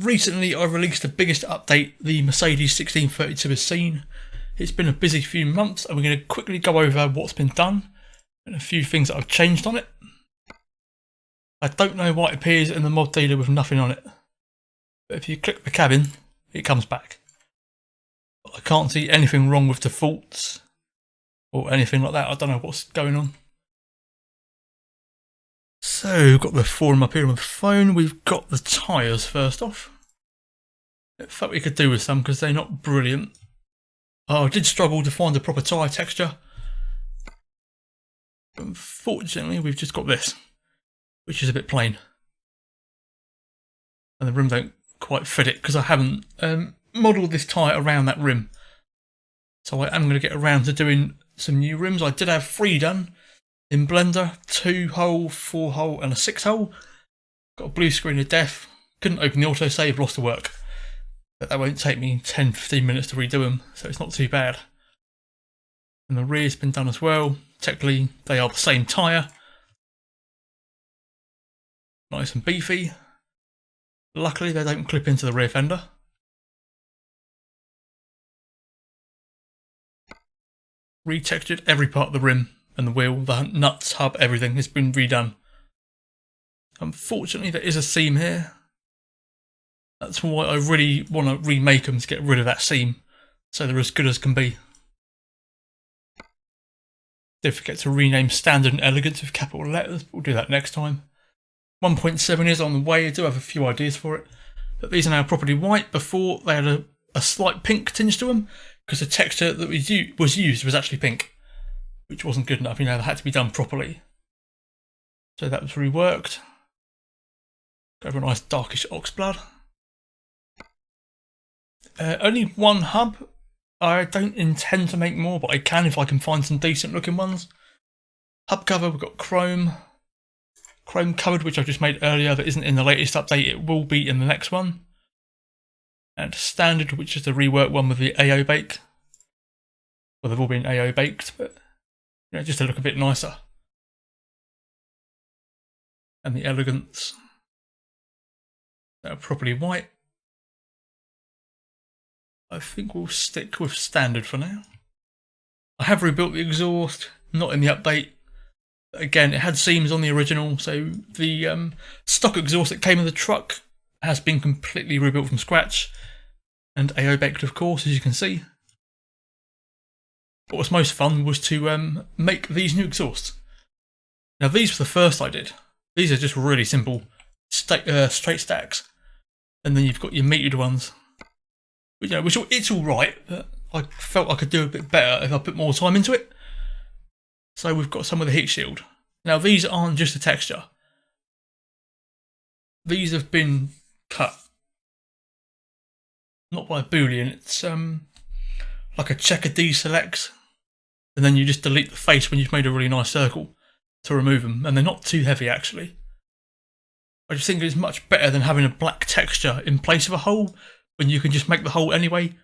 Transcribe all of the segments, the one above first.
Recently I released the biggest update the Mercedes 1632 has seen. It's been a busy few months and we're going to quickly go over what's been done and a few things that I've changed on it. I don't know why it appears in the mod dealer with nothing on it, but if you click the cabin it comes back. I can't see anything wrong with the faults or anything like that. I don't know what's going on. So we've got the forum up here on the phone. We've got the tyres first off. I thought we could do with some because they're not brilliant. I did struggle to find a proper tyre texture. Unfortunately we've just got this, which is a bit plain. And the rim don't quite fit it because I haven't modelled this tyre around that rim. So I am going to get around to doing some new rims. I did have 3 done in Blender, 2-hole, 4-hole and a 6-hole. Got a blue screen of death. Couldn't open the autosave, lost the work. But that won't take me 10-15 minutes to redo them, so it's not too bad. And the rear's been done as well. Technically they are the same tyre. Nice and beefy. Luckily they don't clip into the rear fender. Retextured every part of the rim and the wheel, the nuts, hub, everything has been redone. Unfortunately there is a seam here. That's why I really want to remake them, to get rid of that seam so they're as good as can be. Don't forget to rename Standard and Elegance with capital letters, but we'll do that next time. 1.7 is on the way. I do have a few ideas for it, but these are now properly white. Before they had a slight pink tinge to them because the texture that was used was actually pink, which wasn't good enough. You know, that had to be done properly. So that was reworked. Got a nice darkish oxblood. Only one hub. I don't intend to make more, but I can if I can find some decent looking ones. Hub cover, we've got chrome covered, which I just made earlier, that isn't in the latest update. It will be in the next one. And standard, which is the rework one with the AO bake. Well, they've all been AO baked, but you know, just to look a bit nicer. And the elegance, that are properly white. I think we'll stick with standard for now. I have rebuilt the exhaust, not in the update. Again, it had seams on the original, so the stock exhaust that came in the truck has been completely rebuilt from scratch and AO baked, of course, as you can see. What was most fun was to make these new exhausts. Now these were the first I did. These are just really simple straight stacks, and then you've got your metered ones. You know, which it's all right, but I felt I could do a bit better if I put more time into it. So we've got some with the heat shield. Now these aren't just a texture. These have been cut. Not by a boolean, it's like a checker deselects, and then you just delete the face when you've made a really nice circle to remove them, and they're not too heavy actually. I just think it's much better than having a black texture in place of a hole, when you can just make the hole anyway,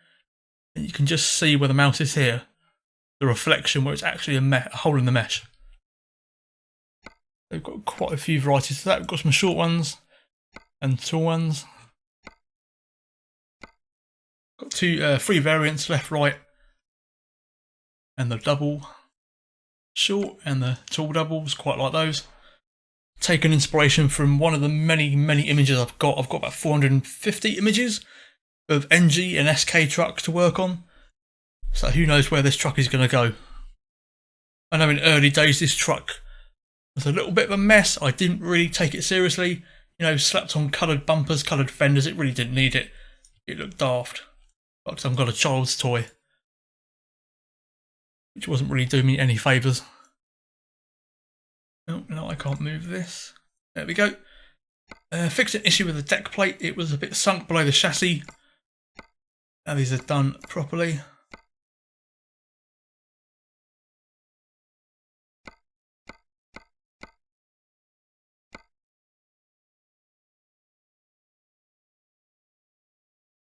and you can just see where the mouse is here, the reflection where it's actually a hole in the mesh. They've got quite a few varieties of that. We've got some short ones and tall ones. Got 3 variants, left, right, and the double short and the tall doubles, quite like those. Taken inspiration from one of the many images I've got. I've got about 450 images of NG and SK trucks to work on, so who knows where this truck is going to go. I know in early days this truck was a little bit of a mess. I didn't really take it seriously, you know, slapped on coloured bumpers, coloured fenders. It really didn't need it. It looked daft, like I've got a child's toy, which wasn't really doing me any favours. Oh no, I can't move this. There we go. Fixed an issue with the deck plate. It was a bit sunk below the chassis. Now these are done properly.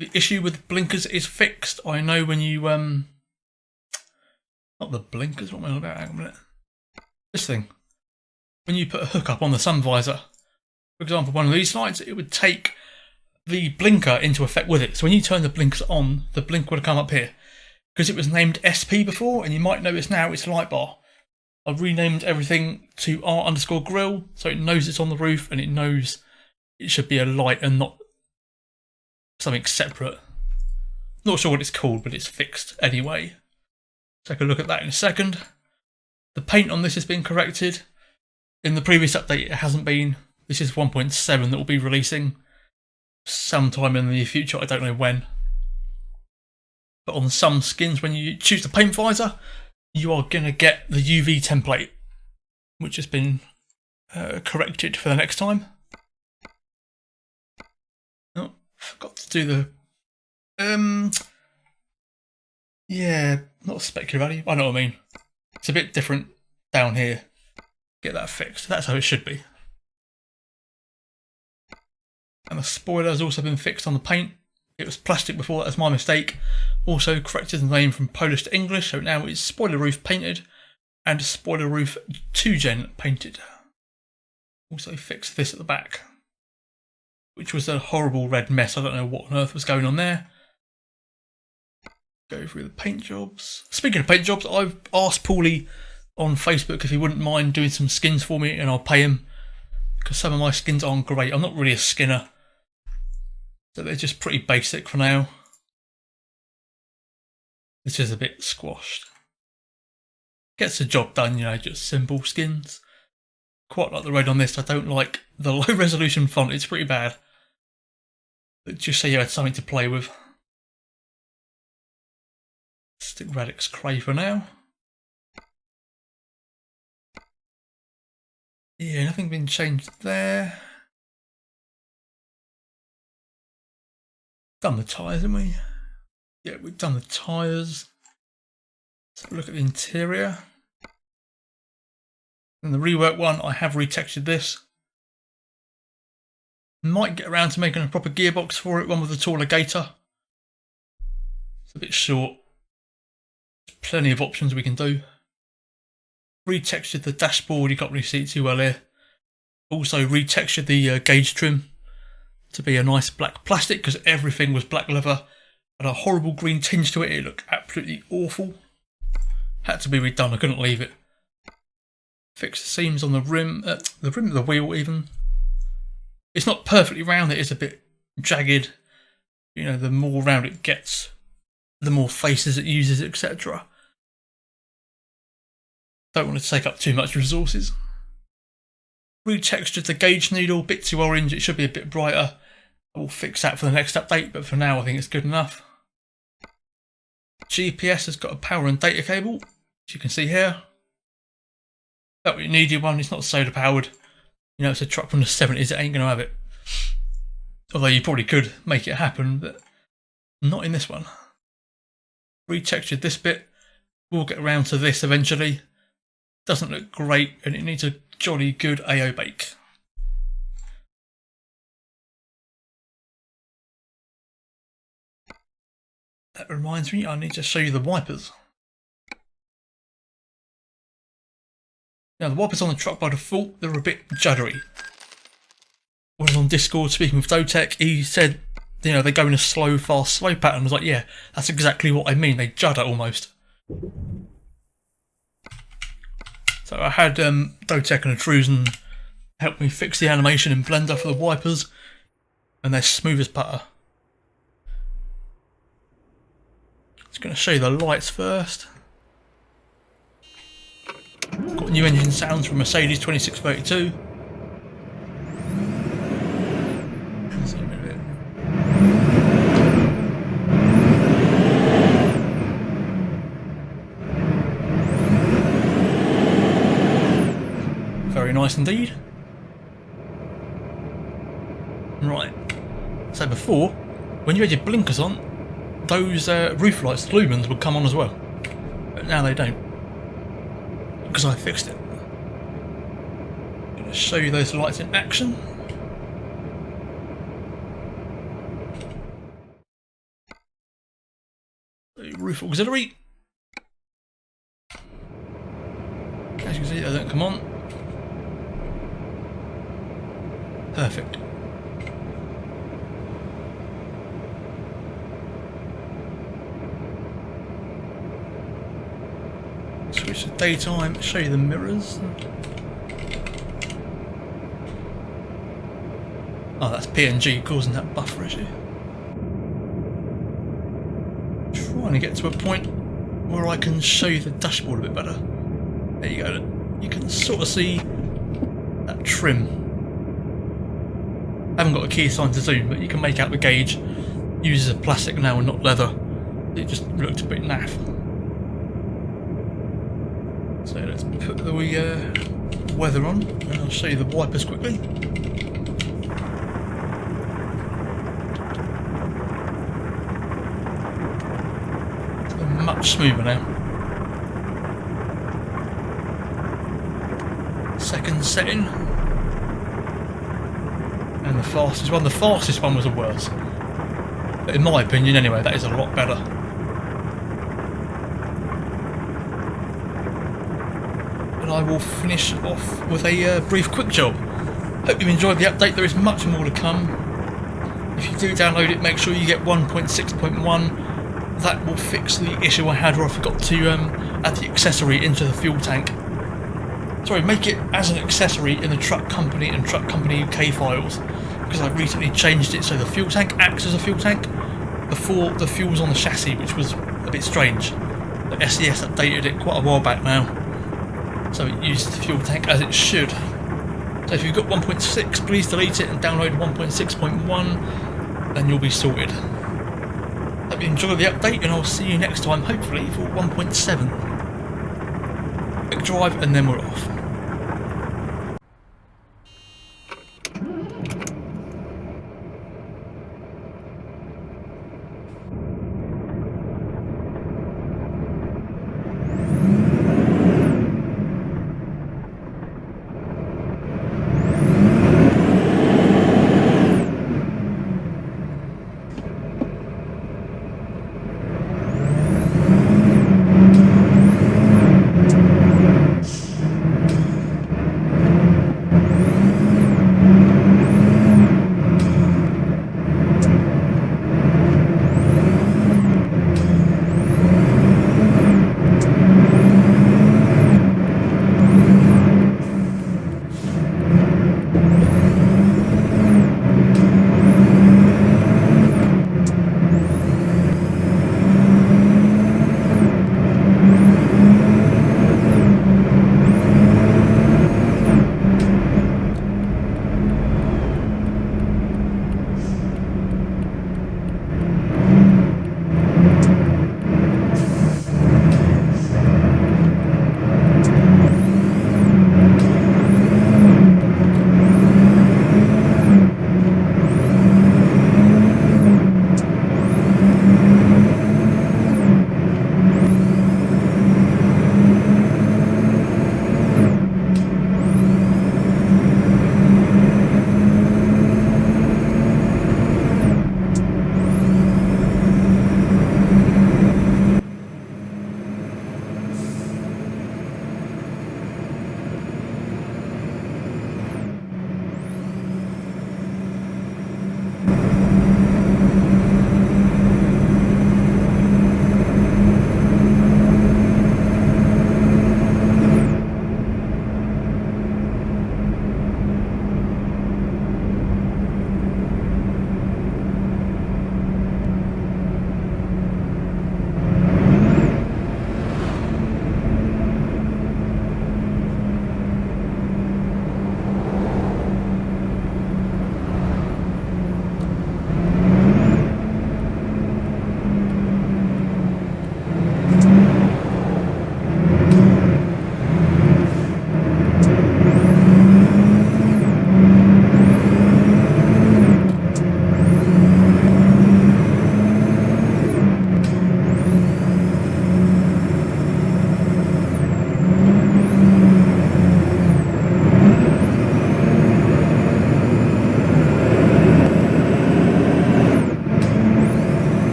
The issue with blinkers is fixed. I know when you not the blinkers, what am I on about? Hang on a minute. This thing. When you put a hook up on the sun visor, for example, one of these lights, it would take the blinker into effect with it. So when you turn the blinkers on, the blink would have come up here. Because it was named SP before, and you might notice now it's a light bar. I've renamed everything to R_grill, so it knows it's on the roof and it knows it should be a light and not something separate. Not sure what it's called, but it's fixed anyway. Take a look at that in a second. The paint on this has been corrected. In the previous update it hasn't been. This is 1.7 that will be releasing sometime in the near future, I don't know when. But on some skins, when you choose the paint visor, you are going to get the UV template, which has been corrected for the next time. Oh, forgot to do the... yeah, not specular value. I know what I mean. It's a bit different down here. Get that fixed. That's how it should be. And the spoiler has also been fixed on the paint. It was plastic before, that was my mistake. Also corrected the name from Polish to English, so now it's spoiler roof painted and spoiler roof 2gen painted. Also fixed this at the back, which was a horrible red mess. I don't know what on earth was going on there. Go through the paint jobs. Speaking of paint jobs, I've asked Paulie on Facebook if he wouldn't mind doing some skins for me, and I'll pay him, because some of my skins aren't great. I'm not really a skinner, so they're just pretty basic for now. This is a bit squashed. Gets the job done, you know, just simple skins. Quite like the red on this. I don't like the low resolution font, it's pretty bad. But just so you had something to play with. Stick Radix Cray for now. Yeah, nothing been changed there. Done the tyres, haven't we? Yeah, we've done the tyres. Let's have a look at the interior. And the rework one, I have retextured this. Might get around to making a proper gearbox for it, one with a taller gator. It's a bit short. There's plenty of options we can do. Retextured the dashboard, you can't really see it too well here. Also retextured the gauge trim to be a nice black plastic, because everything was black leather. Had a horrible green tinge to it, it looked absolutely awful. Had to be redone, I couldn't leave it. Fix the seams on the rim of the wheel even. It's not perfectly round, it is a bit jagged. You know, the more round it gets, the more faces it uses, etc. Don't want to take up too much resources. Retextured the gauge needle, bit too orange, it should be a bit brighter. I will fix that for the next update, but for now I think it's good enough. GPS has got a power and data cable, as you can see here. That what you needed one, it's not solar powered. You know, it's a truck from the 70s, it ain't going to have it. Although you probably could make it happen, but not in this one. Retextured this bit, we'll get around to this eventually. Doesn't look great, and it needs a jolly good AO bake. That reminds me, I need to show you the wipers. Now the wipers on the truck by default, they're a bit juddery. When I was on Discord speaking with Dotech, he said, you know, they go in a slow, fast, slow pattern. I was like, yeah, that's exactly what I mean, they judder almost. So I had Dotech and Intrusion help me fix the animation in Blender for the wipers, and they're smooth as butter. Just going to show you the lights first. Got new engine sounds from Mercedes 2632. Very nice indeed. Right, so before, when you had your blinkers on, those roof lights, the lumens, would come on as well. But now they don't, because I fixed it. I'm going to show you those lights in action. The roof auxiliary. As you can see, they don't come on. Perfect. Switch to daytime, show you the mirrors. Oh, that's PNG causing that buffer issue. Trying to get to a point where I can show you the dashboard a bit better. There you go. You can sort of see that trim. I haven't got a key sign to zoom, but you can make out the gauge. Uses a plastic now and not leather. It just looked a bit naff. So let's put the weather on, and I'll show you the wipers quickly. So much smoother now. Second setting. And the fastest one. The fastest one was the worst. But in my opinion anyway, that is a lot better. And I will finish off with a brief quick job. Hope you enjoyed the update. There is much more to come. If you do download it, make sure you get 1.6.1. That will fix the issue I had where I forgot to add the accessory into the fuel tank. Sorry, make it as an accessory in the Truck Company and Truck Company UK files, because I've recently changed it so the fuel tank acts as a fuel tank. Before, the fuel was on the chassis, which was a bit strange. The SES updated it quite a while back now, so it uses the fuel tank as it should. So if you've got 1.6, please delete it and download 1.6.1, then you'll be sorted. Hope you enjoy the update, and I'll see you next time, hopefully for 1.7. Quick drive and then we're off.